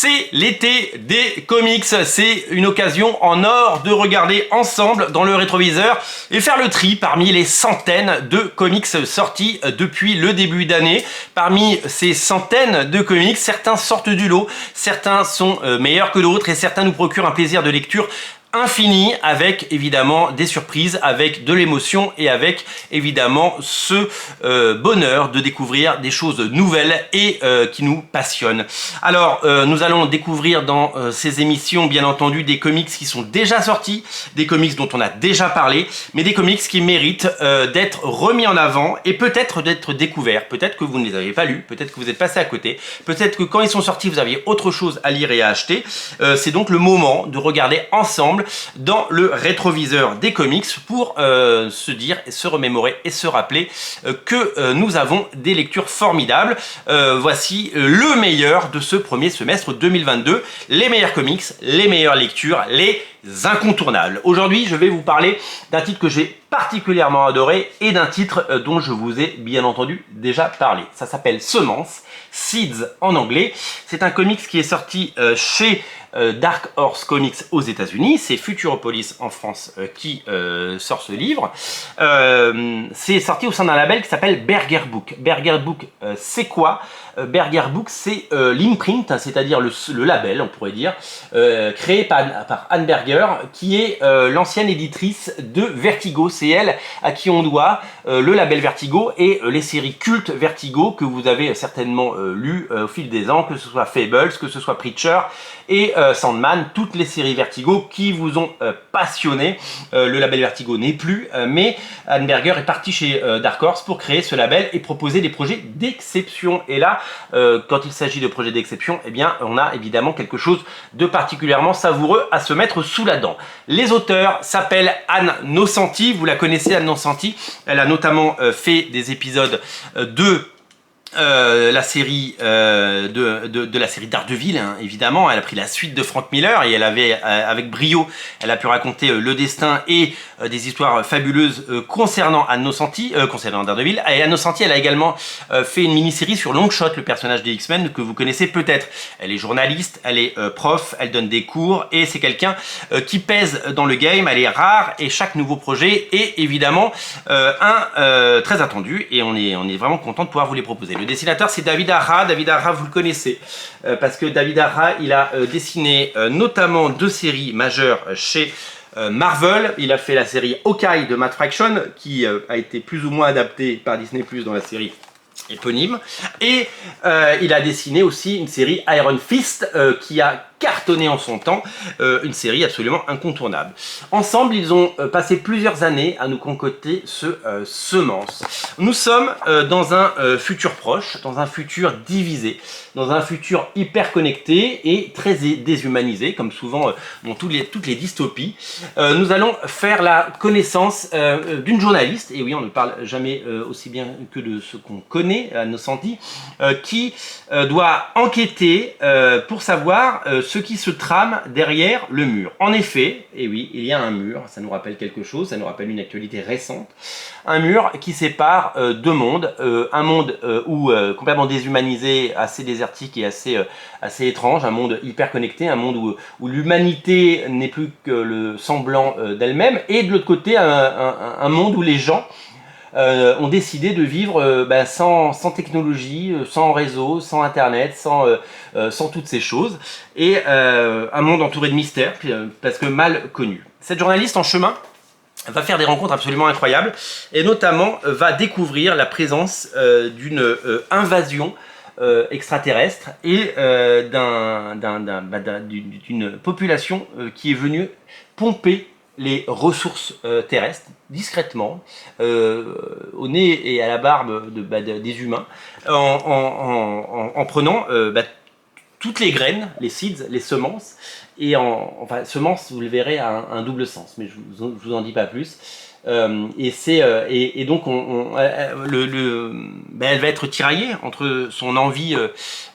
C'est l'été des comics, c'est une occasion en or de regarder ensemble dans le rétroviseur et faire le tri parmi les centaines de comics sortis depuis le début d'année. Parmi ces centaines de comics, certains sortent du lot, certains sont meilleurs que d'autres et certains nous procurent un plaisir de lecture infini, avec évidemment des surprises, avec de l'émotion et avec évidemment ce bonheur de découvrir des choses nouvelles et qui nous passionnent. Alors nous allons découvrir dans ces émissions bien entendu des comics qui sont déjà sortis, des comics dont on a déjà parlé, mais des comics qui méritent d'être remis en avant et peut-être d'être découverts. Peut-être que vous ne les avez pas lus, peut-être que vous êtes passé à côté, peut-être que quand ils sont sortis vous aviez autre chose à lire et à acheter. C'est donc le moment de regarder ensemble dans le rétroviseur des comics pour se dire, se remémorer et se rappeler que nous avons des lectures formidables. Voici le meilleur de ce premier semestre 2022, les meilleurs comics, les meilleures lectures, les incontournables. Aujourd'hui, je vais vous parler d'un titre que j'ai particulièrement adoré et d'un titre dont je vous ai bien entendu déjà parlé. Ça s'appelle Semences, Seeds en anglais. C'est un comics qui est sorti chez Dark Horse Comics aux États-Unis. C'est Futuropolis en France qui sort ce livre. C'est sorti au sein d'un label qui s'appelle Berger Book. Berger Book, c'est quoi? Berger Book, c'est l'imprint, c'est-à-dire le label, on pourrait dire, créé par Anne Berger, qui est l'ancienne éditrice de Vertigo. C'est elle à qui on doit le label Vertigo et les séries cultes Vertigo que vous avez certainement lues au fil des ans, que ce soit Fables, que ce soit Preacher et Sandman, toutes les séries Vertigo qui vous ont passionné. Le label Vertigo n'est plus, mais Anne Berger est partie chez Dark Horse pour créer ce label et proposer des projets d'exception. Et là, quand il s'agit de projets d'exception, eh bien, on a évidemment quelque chose de particulièrement savoureux à se mettre sous la dent. Les auteurs s'appellent Anne Nocenti, vous la connaissez Anne Nocenti, elle a notamment fait des épisodes de la série de la série Daredevil, hein, évidemment. Elle a pris la suite de Frank Miller et elle avait avec brio, elle a pu raconter le destin et des histoires fabuleuses concernant Anne Nocenti, concernant Daredevil. Et Anne Nocenti, elle a également fait une mini-série sur Longshot, le personnage des X-Men que vous connaissez peut-être. Elle est journaliste, elle est prof, elle donne des cours et c'est quelqu'un qui pèse dans le game. Elle est rare et chaque nouveau projet est évidemment très attendu et on est vraiment content de pouvoir vous les proposer. Le dessinateur, c'est David Arra. David Arra, vous le connaissez parce que David Arra, il a dessiné notamment deux séries majeures chez Marvel. Il a fait la série Hawkeye de Matt Fraction qui a été plus ou moins adaptée par Disney+ dans la série éponyme. Et il a dessiné aussi une série Iron Fist qui a cartonné en son temps, une série absolument incontournable. Ensemble, ils ont passé plusieurs années à nous concocter ce Semences. Nous sommes dans un futur proche, dans un futur divisé, dans un futur hyper connecté et très déshumanisé, comme souvent dans toutes les dystopies. Nous allons faire la connaissance d'une journaliste, et oui, on ne parle jamais aussi bien que de ce qu'on connaît, Anne Nocenti, qui doit enquêter pour savoir ce qui se trame derrière le mur. En effet, et oui, il y a un mur, ça nous rappelle quelque chose, ça nous rappelle une actualité récente, un mur qui sépare deux mondes, un monde complètement déshumanisé, assez désertique et assez étrange, un monde hyper connecté, un monde où l'humanité n'est plus que le semblant d'elle-même, et de l'autre côté, un monde où les gens ont décidé de vivre sans technologie, sans réseau, sans internet, sans toutes ces choses, et un monde entouré de mystères, parce que mal connu. Cette journaliste en chemin va faire des rencontres absolument incroyables, et notamment va découvrir la présence d'une invasion extraterrestre et d'une population qui est venue pomper les ressources terrestres discrètement au nez et à la barbe des humains en prenant toutes les graines, les seeds, les semences, et enfin semences, vous le verrez, a un double sens, mais je vous en dis pas plus. Et donc elle va être tiraillée entre son envie,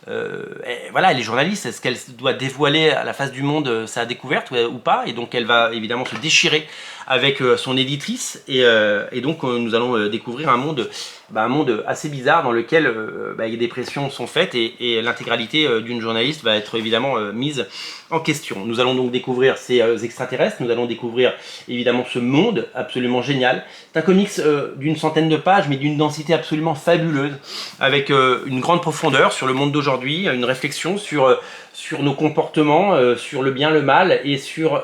voilà, elle est journaliste, est-ce qu'elle doit dévoiler à la face du monde sa découverte ou pas, et donc elle va évidemment se déchirer avec son éditrice, et donc nous allons découvrir un monde un monde assez bizarre dans lequel des pressions sont faites et l'intégralité d'une journaliste va être évidemment mise en question. Nous allons donc découvrir ces extraterrestres, nous allons découvrir évidemment ce monde absolument génial. C'est un comics d'une centaine de pages, mais d'une densité absolument fabuleuse, avec une grande profondeur sur le monde d'aujourd'hui, une réflexion sur nos comportements, sur le bien, le mal, et sur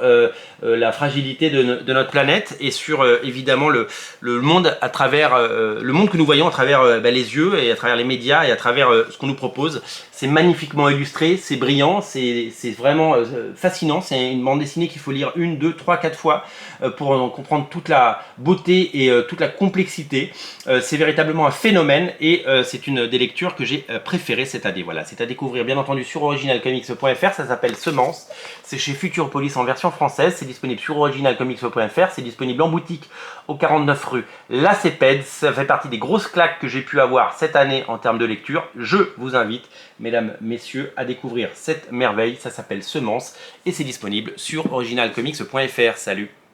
la fragilité de notre planète, et sur évidemment le monde à travers le monde que nous voyons à travers les yeux et à travers les médias et à travers ce qu'on nous propose. C'est magnifiquement illustré, c'est brillant, c'est vraiment fascinant. C'est une bande dessinée qu'il faut lire 1, 2, 3, 4 fois pour en comprendre toute la beauté et toute la complexité. C'est véritablement un phénomène et c'est une des lectures que j'ai préférées cette année. Voilà, c'est à découvrir bien entendu sur originalcomics.fr. Ça s'appelle Semence. C'est chez Futuropolis en version française. C'est disponible sur originalcomics.fr. C'est disponible en boutique au 49 rue La Cépède. Ça fait partie des grosses claques que j'ai pu avoir cette année en termes de lecture. Je vous invite, mesdames, messieurs, à découvrir cette merveille. Ça s'appelle Semence et c'est disponible sur originalcomics.fr. Salut!